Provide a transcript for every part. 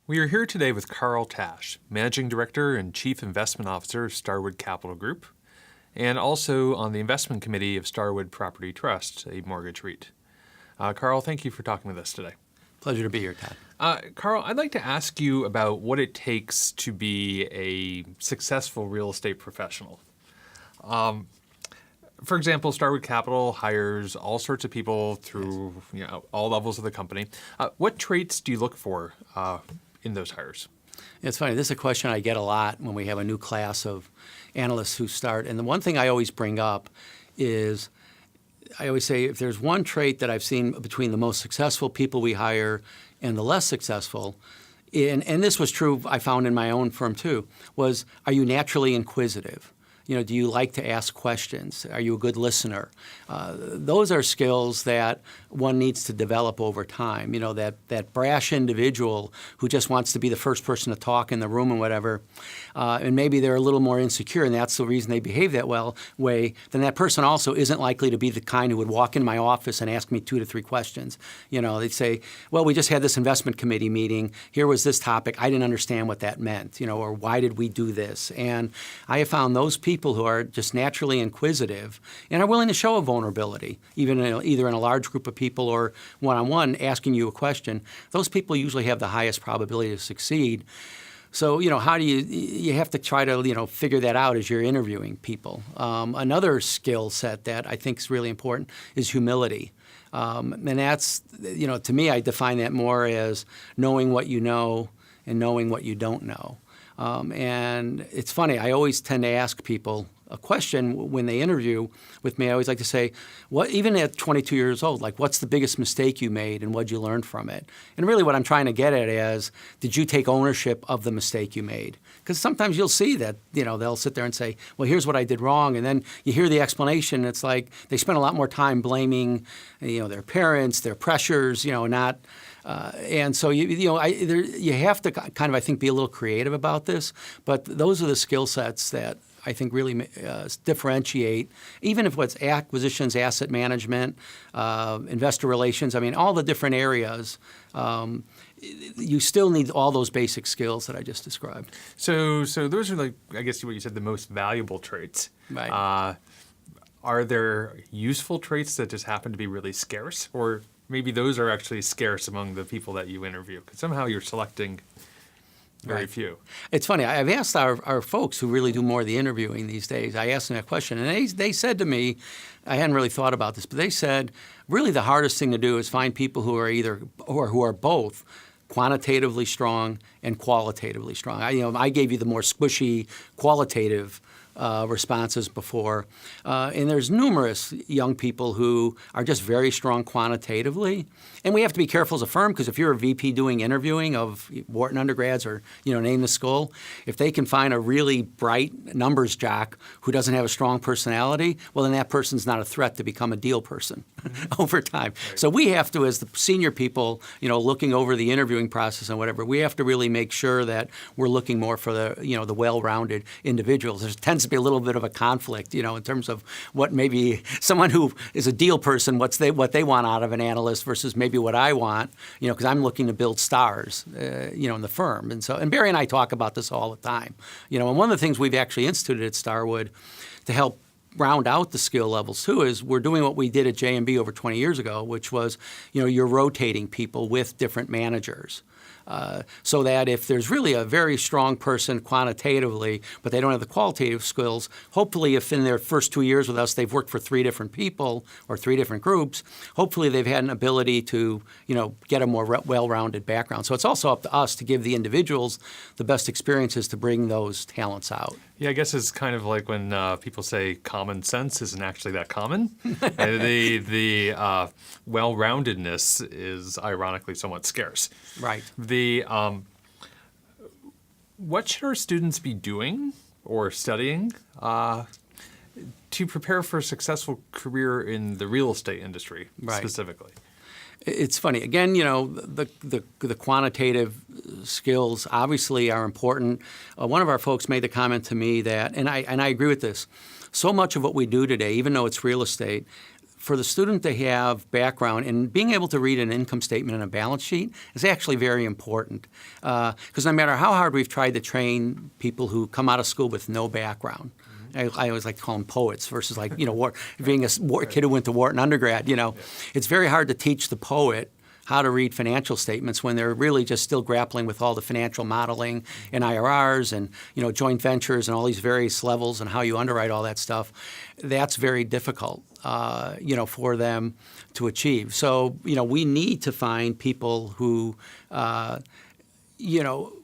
We are here today with Carl Tash, Managing Director and Chief Investment Officer of Starwood Capital Group, and also on the investment committee of Starwood Property Trust, a mortgage REIT. Carl, thank you for talking with us today. Pleasure to be here, Todd. Carl, I'd like to ask you about what it takes to be a successful real estate professional. For example, Starwood Capital hires all sorts of people through all levels of the company. What traits do you look for in those hires? It's funny. This is a question I get a lot when we have a new class of analysts who start. And the one thing I always bring up is I always say if there's one trait that I've seen between the most successful people we hire and the less successful, and this was true I found in my own firm too, was are you naturally inquisitive? Do you like to ask questions? Are you a good listener? Those are skills that one needs to develop over time. That brash individual who just wants to be the first person to talk in the room and whatever, and maybe they're a little more insecure and that's the reason they behave that way, then that person also isn't likely to be the kind who would walk in my office and ask me 2 to 3 questions. They'd say, well, we just had this investment committee meeting. Here was this topic. I didn't understand what that meant, or why did we do this? And I have found those people who are just naturally inquisitive and are willing to show a vulnerability, even either in a large group of people or one-on-one asking you a question, those people usually have the highest probability to succeed. So, how do you have to try to, figure that out as you're interviewing people. Another skill set that I think is really important is humility. And that's, to me, I define that more as knowing what you know and knowing what you don't know. And it's funny, I always tend to ask people a question when they interview with me. I always like to say, even at 22 years old, what's the biggest mistake you made and what'd you learn from it? And really what I'm trying to get at is, did you take ownership of the mistake you made? Because sometimes you'll see that, they'll sit there and say, well, here's what I did wrong. And then you hear the explanation. It's like they spend a lot more time blaming, their parents, their pressures, not. And so you have to kind of, I think, be a little creative about this. But those are the skill sets that I think really differentiate, even if it's acquisitions, asset management, investor relations. I mean, all the different areas. You still need all those basic skills that I just described. So those are I guess what you said, the most valuable traits. Right. Are there useful traits that just happen to be really scarce, or maybe those are actually scarce among the people that you interview? Because somehow you're selecting very few. It's funny. I've asked our folks who really do more of the interviewing these days, I asked them that question, and they said to me, I hadn't really thought about this, but they said, really the hardest thing to do is find people who are who are both quantitatively strong and qualitatively strong. I gave you the more squishy qualitative responses before. And there's numerous young people who are just very strong quantitatively. And we have to be careful as a firm, because if you're a VP doing interviewing of Wharton undergrads or, name the school, if they can find a really bright numbers jock who doesn't have a strong personality, well, then that person's not a threat to become a deal person over time. Right. So we have to, as the senior people, looking over the interviewing process and whatever, we have to really make sure that we're looking more for the, the well-rounded individuals. There tends to be a little bit of a conflict, in terms of what maybe someone who is a deal person, what they want out of an analyst versus maybe what I want, because I'm looking to build stars, in the firm. And Barry and I talk about this all the time. And one of the things we've actually instituted at Starwood to help round out the skill levels too is we're doing what we did at JMB over 20 years ago, which was, you're rotating people with different managers. So that if there's really a very strong person quantitatively, but they don't have the qualitative skills, hopefully if in their first 2 years with us they've worked for 3 different people or 3 different groups, hopefully they've had an ability to, get a more well-rounded background. So it's also up to us to give the individuals the best experiences to bring those talents out. Yeah, I guess it's kind of like when people say common sense isn't actually that common. The well-roundedness is ironically somewhat scarce. Right. What should our students be doing or studying to prepare for a successful career in the real estate industry specifically? It's funny. Again, the quantitative skills obviously are important. One of our folks made the comment to me that, and I agree with this, so much of what we do today, even though it's real estate, for the student to have background and being able to read an income statement and a balance sheet is actually very important. Because no matter how hard we've tried to train people who come out of school with no background, I always like to call them poets versus being a kid who went to Wharton undergrad. It's very hard to teach the poet how to read financial statements when they're really just still grappling with all the financial modeling and IRRs and joint ventures and all these various levels and how you underwrite all that stuff. That's very difficult, for them to achieve. So we need to find people who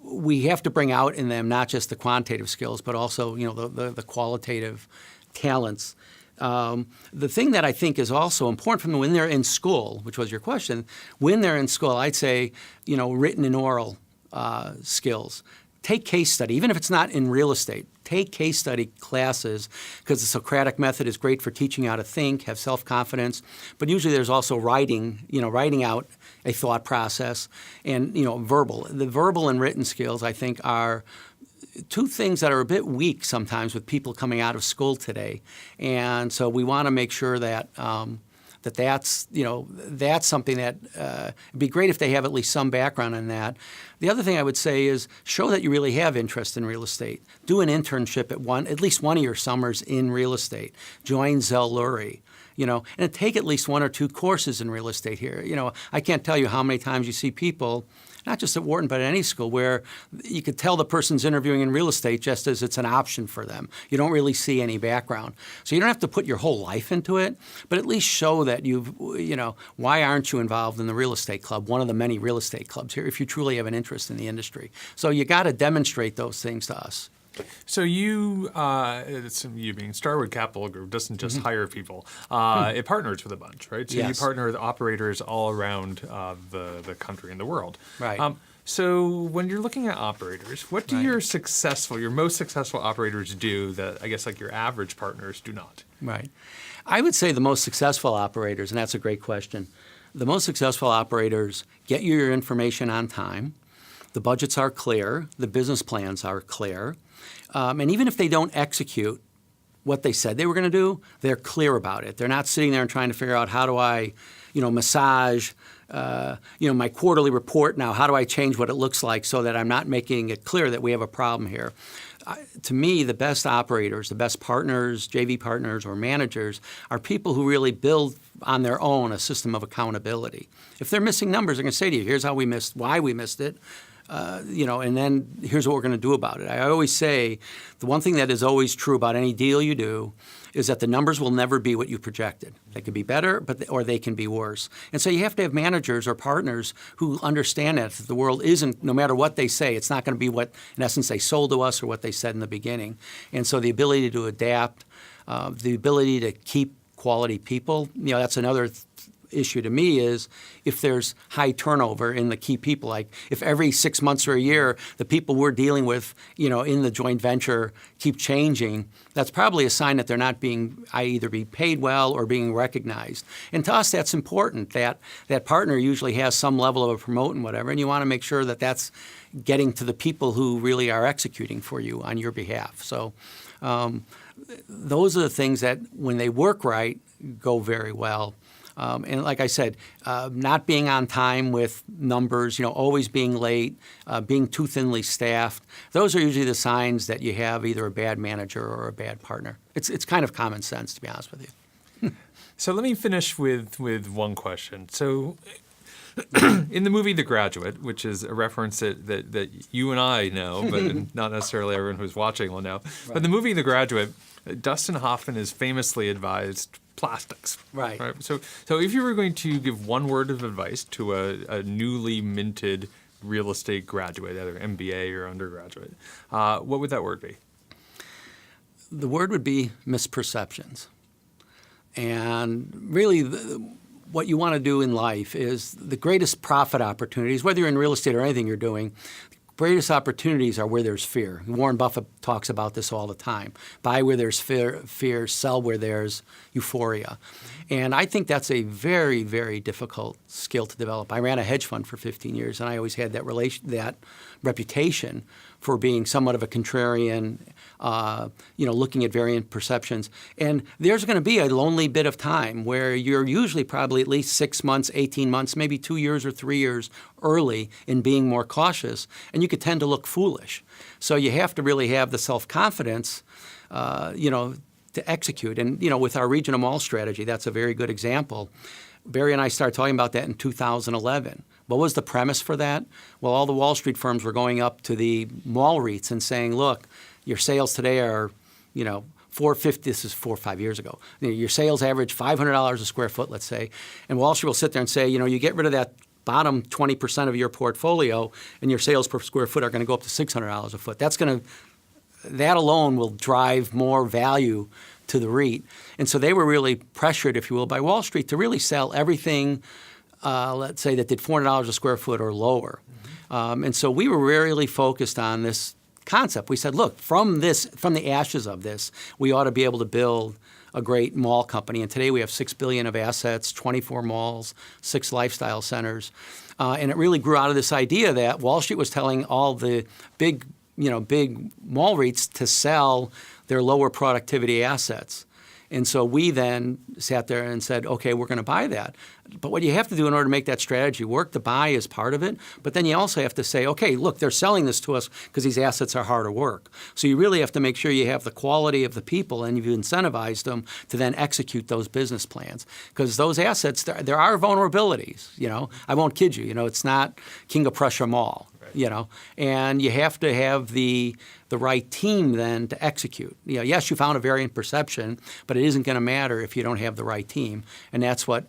we have to bring out in them not just the quantitative skills, but also, the qualitative talents. The thing that I think is also important from when they're in school, which was your question, when they're in school, I'd say, written and oral skills. Take case study, even if it's not in real estate. Take case study classes because the Socratic method is great for teaching you how to think, have self-confidence. But usually there's also writing out a thought process and, verbal. The verbal and written skills, I think, are two things that are a bit weak sometimes with people coming out of school today. And so we want to make sure that that's something that it'd be great if they have at least some background in that. The other thing I would say is show that you really have interest in real estate. Do an internship at least one of your summers in real estate. Join Zell Lurie. And take at least one or two courses in real estate here. I can't tell you how many times you see people, not just at Wharton, but at any school, where you could tell the person's interviewing in real estate just as it's an option for them. You don't really see any background. So you don't have to put your whole life into it, but at least show that why aren't you involved in the real estate club, one of the many real estate clubs here, if you truly have an interest in the industry. So you got to demonstrate those things to us. So you being Starwood Capital Group doesn't just hire people; it partners with a bunch, right? So Yes. you partner with operators all around the country and the world. Right. So when you're looking at operators, what do Right. your most successful operators do that I guess like your average partners do not? Right. I would say the most successful operators, and that's a great question, the most successful operators get you your information on time, the budgets are clear, the business plans are clear, and even if they don't execute what they said they were going to do, they're clear about it. They're not sitting there and trying to figure out how do I, massage, my quarterly report now. How do I change what it looks like so that I'm not making it clear that we have a problem here? To me, the best operators, the best partners, JV partners or managers are people who really build on their own a system of accountability. If they're missing numbers, they're going to say to you, here's how we missed, why we missed it. And then here's what we're going to do about it. I always say the one thing that is always true about any deal you do is that the numbers will never be what you projected. They could be better, or they can be worse. And so you have to have managers or partners who understand that the world isn't, no matter what they say, it's not going to be what, in essence, they sold to us or what they said in the beginning. And so the ability to adapt, the ability to keep quality people, that's another issue to me is if there's high turnover in the key people, like if every 6 months or a year the people we're dealing with, in the joint venture keep changing, that's probably a sign that they're not being either being paid well or being recognized. And to us, that's important. That partner usually has some level of a promote and whatever, and you want to make sure that that's getting to the people who really are executing for you on your behalf. So those are the things that, when they work right, go very well. And like I said, not being on time with numbers, always being late, being too thinly staffed, those are usually the signs that you have either a bad manager or a bad partner. It's kind of common sense, to be honest with you. So let me finish with one question. So in the movie The Graduate, which is a reference that you and I know, but not necessarily everyone who's watching will know, but the movie The Graduate, Dustin Hoffman is famously advised plastics. Right. So if you were going to give one word of advice to a newly minted real estate graduate, either MBA or undergraduate, what would that word be? The word would be misperceptions. And really, what you want to do in life is the greatest profit opportunities, whether you're in real estate or anything you're doing, greatest opportunities are where there's fear. Warren Buffett talks about this all the time. Buy where there's fear, sell where there's euphoria. And I think that's a very, very difficult skill to develop. I ran a hedge fund for 15 years, and I always had that reputation for being somewhat of a contrarian, looking at variant perceptions. And there's going to be a lonely bit of time where you're usually probably at least 6 months, 18 months, maybe 2 years or 3 years early in being more cautious, and you could tend to look foolish. So you have to really have the self-confidence, to execute. And, with our regional mall strategy, that's a very good example. Barry and I started talking about that in 2011. What was the premise for that? Well, all the Wall Street firms were going up to the mall REITs and saying, look, your sales today are, $450. This is 4 or 5 years ago. Your sales average $500 a square foot, let's say. And Wall Street will sit there and say, you get rid of that bottom 20% of your portfolio, and your sales per square foot are going to go up to $600 a foot. That alone will drive more value to the REIT. And so they were really pressured, if you will, by Wall Street to really sell everything, let's say, that did $400 a square foot or lower. And so we were really focused on this concept. We said, look, from the ashes of this, we ought to be able to build a great mall company. And today we have $6 billion of assets, 24 malls, 6 lifestyle centers. And it really grew out of this idea that Wall Street was telling all the big mall REITs to sell their lower productivity assets. And so we then sat there and said, okay, we're going to buy that. But what you have to do in order to make that strategy work, the buy is part of it. But then you also have to say, okay, look, they're selling this to us because these assets are harder work. So you really have to make sure you have the quality of the people and you've incentivized them to then execute those business plans. Because those assets, there are vulnerabilities. I won't kid you. It's not King of Prussia Mall. And you have to have the right team then to execute. Yes, you found a variant perception, but it isn't going to matter if you don't have the right team. And that's what,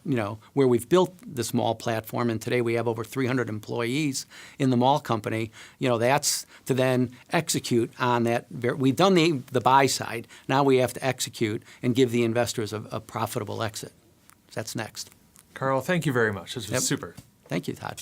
where we've built this mall platform, and today we have over 300 employees in the mall company, that's to then execute on that. We've done the buy side. Now we have to execute and give the investors a profitable exit. That's next. Carl, thank you very much. This was super. Thank you, Todd.